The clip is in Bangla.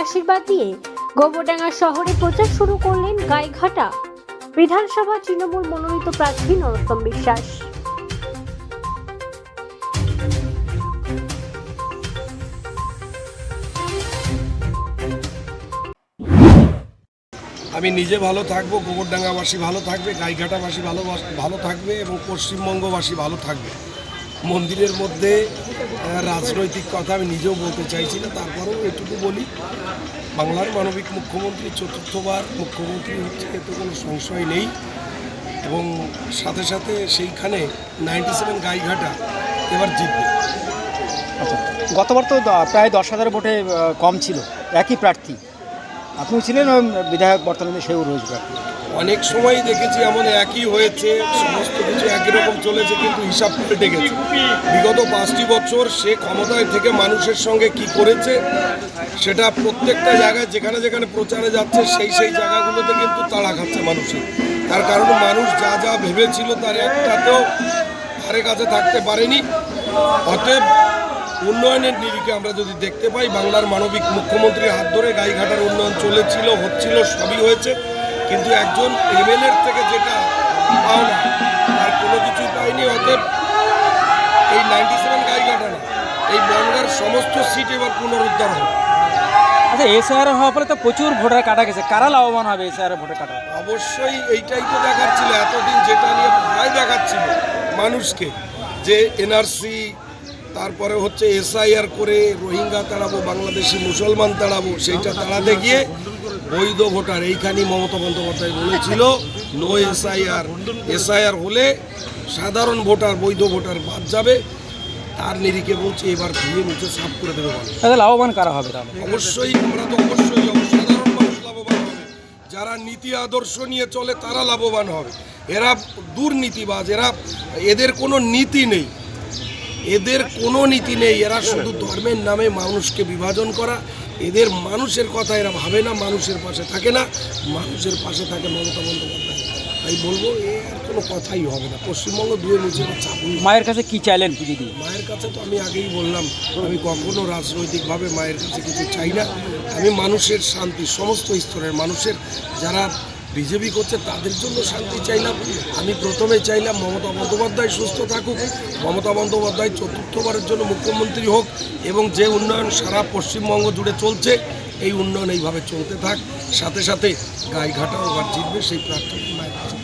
আশীর্বাদ দিয়ে গোবরডাঙ্গা শহরে প্রচার শুরু করলেন গাইঘাটা বিধানসভা তৃণমূল মনোনীত প্রার্থী নরোত্তম বিশ্বাস। আমি নিজে ভালো থাকবো, গোবরডাঙ্গাবাসী ভালো থাকবে, গাইঘাটাবাসী ভালো থাকবে এবং পশ্চিমবঙ্গবাসী ভালো থাকবে। মন্দিরের মধ্যে রাজনৈতিক কথা আমি নিজেও বলতে চাইছি না, তারপরেও এটুকু বলি, বাংলার মানবিক মুখ্যমন্ত্রী চতুর্থবার মুখ্যমন্ত্রী হচ্ছে, এতে কোনো সংশয় নেই। এবং সাথে সাথে সেইখানে 97 গাইঘাটা এবার জিতবে। আচ্ছা, গতবার তো প্রায় 10,000 ভোটে কম ছিল, একই প্রার্থী আপনি ছিলেন, বিধায়ক বর্তমানে সেও রয়েছে প্রার্থী। অনেক সময় দেখেছি এমন একই হয়েছে, সমস্ত কিছু একই রকম চলেছে, কিন্তু হিসাব পাল্টে গেছে। বিগত 5টি বছর সে ক্ষমতায় থেকে মানুষের সঙ্গে কি করেছে সেটা প্রত্যেকটা জায়গায় যেখানে যেখানে প্রচারে যাচ্ছে সেই জায়গাগুলোতে কিন্তু তাড়া খাচ্ছে মানুষের। তার কারণ মানুষ যা যা ভেবেছিল তার একটাতেও ধারে কাছে থাকতে পারেনি। অতএব উন্নয়নের নিরিখে আমরা যদি দেখতে পাই, বাংলার মানবিক মুখ্যমন্ত্রীর হাত ধরে গাইঘাটার উন্নয়ন চলেছিল, হচ্ছিল, সবই হয়েছে, কিন্তু একজন এমএলএর থেকে যেটা পাওনা তার কোনো কিছুই পায়নি। অতএব এই 97 গাইঘাটা না, এই বনগাঁর সমস্ত সিট এবার পুনরুদ্ধার হবে। আচ্ছা, এসআইআর হওয়ার পরে তো প্রচুর ভোটার কাটা গেছে, কারা লাভবান হবে এসআইআর ভোটার কাটা? অবশ্যই এইটাই তো দেখাচ্ছিল এতদিন, যেটা নিয়ে ভয় দেখাচ্ছিল মানুষকে, যে এনআরসি, তারপরে হচ্ছে এসআইআর করে রোহিঙ্গা তাড়াবো, বাংলাদেশি মুসলমান তাড়াবো, সেইটা তাড়াতে গিয়ে বৈধ ভোটার, এইখানেই মমতা বন্দ্যোপাধ্যায় বলেছিল নো এসআইআর, এসআইআর হলে সাধারণ ভোটার, বৈধ ভোটার বাদ যাবে। তার নিরিখে বলছে এবার ধুয়ে মুছে সাফ করে দেবে মানুষ। তাহলে লাভবান কারা হবে? অবশ্যই আমরা তো অবশ্যই সাধারণ মানুষ লাভবান হবে, যারা নীতি আদর্শ নিয়ে চলে তারা লাভবান হবে। এরা দুর্নীতিবাজ, এদের কোনো নীতি নেই, এরা শুধু ধর্মের নামে মানুষকে বিভাজন করা। এদের মানুষের কথা এরা ভাবে না, মানুষের পাশে থাকে না, মানুষের পাশে থাকে মমতা বন্দ্যোপাধ্যায়। তাই বলবো আর কোনো কথাই হবে না, পশ্চিমবঙ্গ ধুয়ে মুছে চাপ। মায়ের কাছে কি চাইলেন পুজো দিয়ে? মায়ের কাছে তো আমি আগেই বললাম, আমি কখনো রাজনৈতিকভাবে মায়ের কাছে কিছু চাই না। আমি মানুষের শান্তি, সমস্ত স্তরের মানুষের, যারা বিজেপি করছে তাদের জন্য শান্তি চাইলাম। আমি প্রথমে চাইলাম মমতা বন্দ্যোপাধ্যায় সুস্থ থাকুক, মমতা বন্দ্যোপাধ্যায় চতুর্থবারের জন্য মুখ্যমন্ত্রী হোক, এবং যে উন্নয়ন সারা পশ্চিমবঙ্গ জুড়ে চলছে এই উন্নয়ন এইভাবে চলতে থাক। সাথে সাথে গাইঘাটাও আবার জিতবে, সেই প্রার্থনা মায়ের কাছে।